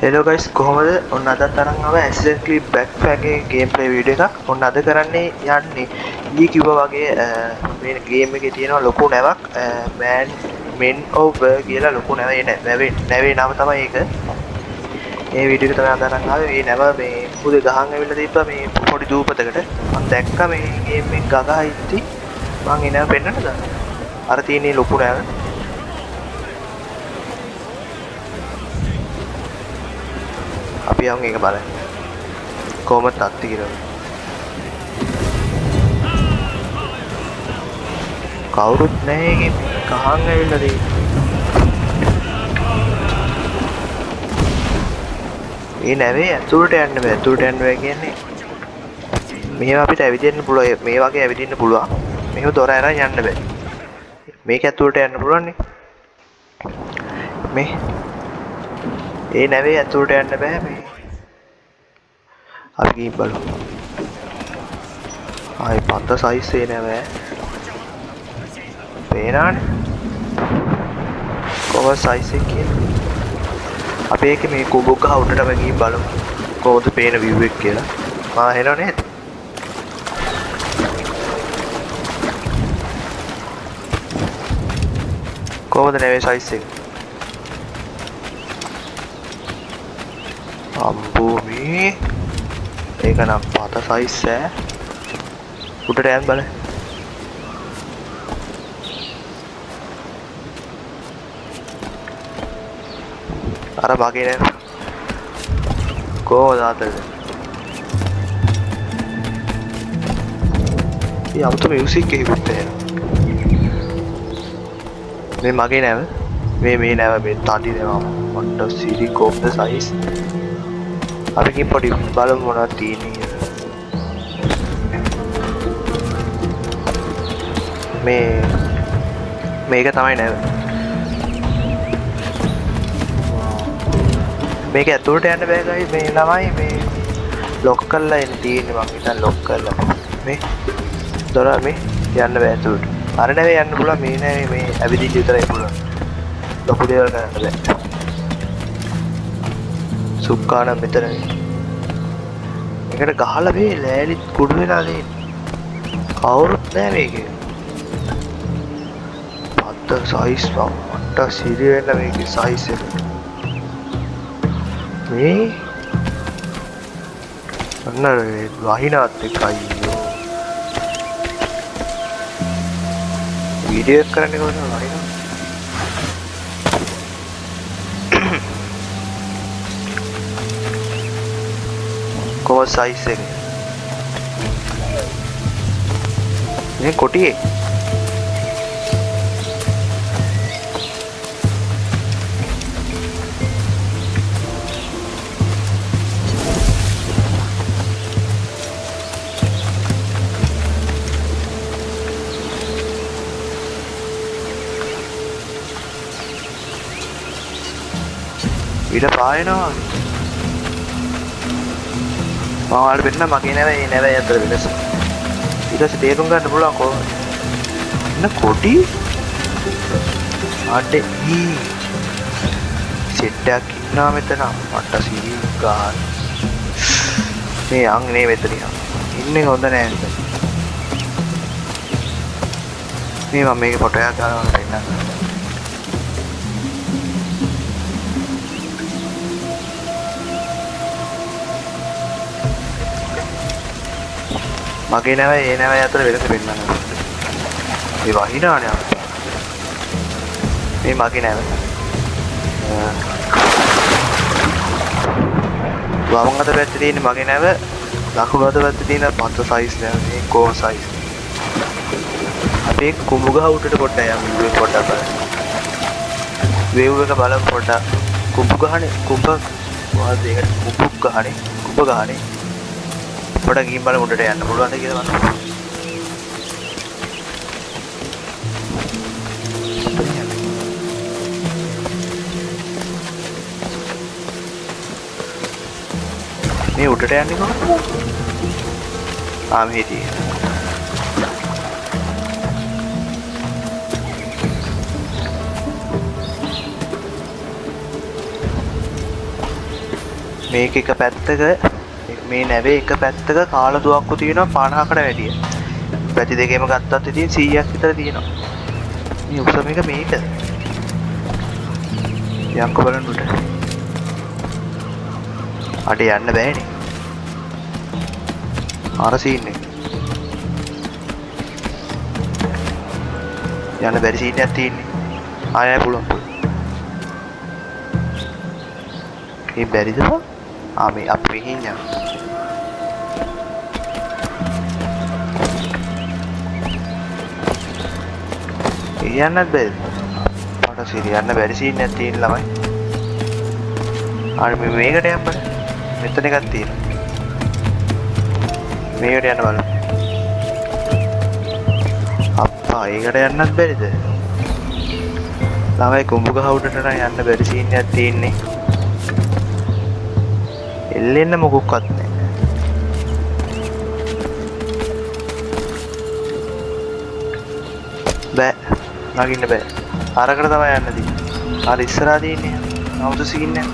Hello guys කොහොමද ඔන්න අදත් අරන් ආව ඇක්සිඩන්ට්ලි බෑක්පැක් එකේ ගේම් ප්ලේ වීඩියෝ එකක්. ඔන්න අද කරන්නේ යන්නේ ඊයේ කිව්වා වගේ මේ ගේම් එකේ තියෙනවා ලොකු නැවක් men of කියලා ලොකු නැවේ නම තමයි ඒක. මේ වීඩියෝ එක තමයි අද අරන් ආවේ. මේ නැව මේ මුහුදේ ගහන් ඇවිල්ලා තිබ්බා මේ පොඩි දූපතකට. මම දැක්කා මේ ගේම් එක ගගා ඉද්දි මං එනවා පෙන්නන්නද? අර තියෙන ලොකු නැව අපි යමු ඒක බලන්න. කොහොමද තත්ති කියලා. කවුරුත් නැහැ ඒකේ ගහන් ඇවිල්ලා තියෙන්නේ. මේ නැවේ ඇතුළට යන්න බෑ. ඇතුළට යන්න බෑ කියන්නේ මෙහෙම අපිට ඇවිදින්න පුළුවන්. මේ වගේ ඇවිදින්න පුළුවන්. මෙහෙම දොර අරන් යන්න බෑ. මේක ඇතුළට යන්න පුළුවන් නේ. මේ ඒ නැවේ ඇතුළට යන්න බෑ මේ. අපි ගිහින් බලමු. ආයි පත සයිස් ඒ නැවේ. පේනානේ. කොහොම සයිස් එක කියන්නේ. අපි ඒකේ මේ කුඹුක් ගහ උඩටම ගිහින් බලමු. කොහොමද පේන view එක කියලා. මා හෙනව නේද? කොහොමද නැවේ සයිස් එක? අම්බෝමි ඒක නම් පත සයිස් ඈ. උඩට යන්න බලන්න. අර මගේ නේද? කොහොමද ආතල්ද? මේ අමුතු මියුසික් එකකුත් එනවා. මේ මගේ නේද? මේ නේද මේ තඩි දෙනවා. what the series of the size. අපි කි පොඩි බලමු මොනවද තියෙන්නේ. මේක තමයි නේද? මේක ඇතුළට යන්න බෑ ගයි. මේ ළමයි මේ ලොක් කරලා එන්න තියෙන්නේ. මං හිතන්නේ ලොක් කරලා මේ දොර මේ යන්න බෑ ඇතුළට. අර නැවේ යන්න පුළුවන්. මේ නැවේ මේ ඇවිදින්න විතරයි පුළුවන්. ලොකු දේවල් කරන්න බෑ. සුක්කාන මෙතන එකට ගහලා මේ ලෑලිත් කුඩු වෙලා තියෙන්නේ. කවුරුත් නෑ මේකේ. පත්ත සයිස් මට සිරි වෙන්න මේකේ සයිස් එක. මේ අන්න වහිනාත් එක්ක අයියෝ. වීඩියෝ එක කරන්නේ කොහොමද වහිනා? කොහොමද සයිස් එක? මේ කොටියේ ඊට පායනවා. මාවල් වෙන්න මගේ නැවේ ඒ නැවේ අතර වෙනස. ඊට පස්සේ තේරුම් ගන්න පුළුවන් කොහොමද? ඉන්න කොටි අඩේ සෙට් එකක් ඉන්නවා මෙතන. මට සීරි ගන්න. මේ යන්නේ මෙතන ඉන්නේ හොඳ නෑ නේද? මේ මම මේකේ ෆොටෝ එකක් ගන්නවා පෙන්නන්න. මගේ නැවයි ඒ නැවයි අතර වෙනස පෙන්නන්න. මේ වහිනානේ අප්පා. මේ මගේ නැව. වම් අත පැත්තේ තියෙන මගේ නැව, දකුණු අත පැත්තේ තියෙන පත සයිස් නැව. මේ කෝ සයිස්. අපි කුඹු ගහ උඩට පොඩ්ඩක් යමු. මේ පොඩ්ඩක් බලන්න. වේව් එක බලමු පොඩ්ඩක්. කුඹු ගහනේ කුඹ මොකද ඒකට කුඹු ගහනේ කුඹ ගහනේ. පොඩ්ඩක් ගිහින් බලමු උඩට යන්න පුළුවන්ද කියලා බලන්න. මේ උඩට යන්නේ කොහොමද? මෙහෙ තියෙනවා. මේක එක පැත්තක මේ නැවේ එක පැත්තක කාල දුවක්කු තියෙනවා 50කට වැඩිය. පැති දෙකේම ගත්තත් ඉතින් 100ක් විතර තියෙනවා. මේ උස මේක මේකද? යන්ක බලන්න උඩ. අඩේ යන්න බෑනේ. අර සීන් එක. යන්න බැරි සීන් එකක් තියෙන්නේ. ආයෙ පුළුවන්. මේ බැරිද? මේ අපි හින්නා. යන්නත් බැරිද? මට සිරියන්න බැරි සීන් එකක් තියෙන ළමයි. අර මේකට යන්න බෑ. මෙතන එකක් තියෙනවා. මේකට යන්න බලන්න. අප්පා ඒකට යන්නත් බැරිද? ළමයි කුඹු ගහ උඩට නම් යන්න බැරි සීන් එකක් තියෙන්නේ. එල්ලෙන්න මොකක්වත් නැහැ. බෑ. නගින්න බෑ. අරකට තමයි යන්න තියෙන්නේ. අර ඉස්සරහා තියෙන්නේ. නමුත් සීන් එක.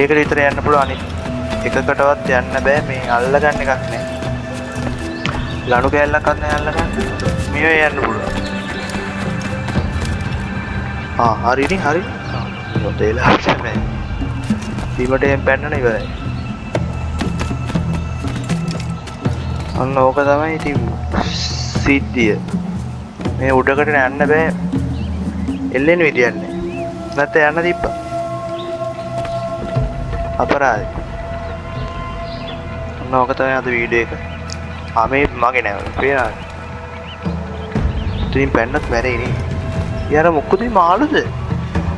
ඒකට විතර යන්න පුළුවන්. අනිත් එකකටවත් යන්න බෑ. මේ අල්ලගන්න එකක් නෑ. ලණු කෑල්ලක් අන්න අල්ලගන්න. මේ යන්න පුළුවන්. හරිනේ හරි. මොතේලා තමයි. බීමට එම් පැන්නන ඉවරයි. අන්න ඕක තමයි ඉතින් සිද්ධිය. මේ උඩකට යන්න බෑ. එල්ලෙන්න විදියක් නැහැ. නැත්නම් යන්න තිබ්බා. අපරාධයි. අන්න ඕක තමයි අද වීඩියෝ එක. මේ මගේ නෑ. පේනවා. ඉතින් පැන්නත් මැරෙයි නේ. යාර මොකද මේ මාළුද?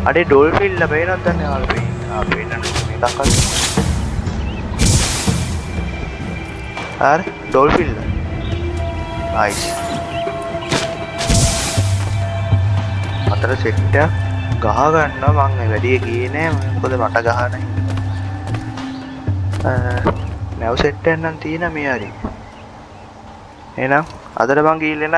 අඩේ ඩොල්ෆින් ලා පේනවද දන්නේ ආල්පේ. පේනනේ මේ දක්කල්. හරි ඩොල්ෆින් ලා. නයිස්. අතර සෙට් එක ගහ ගන්නවා මං වැඩි ගියේ නෑ මොකද මට ගහ නැහැ. නැව් සෙට් එකක් නම් තියෙන මේ හරි. එහෙනම් අදට මං ගිහිල්ලා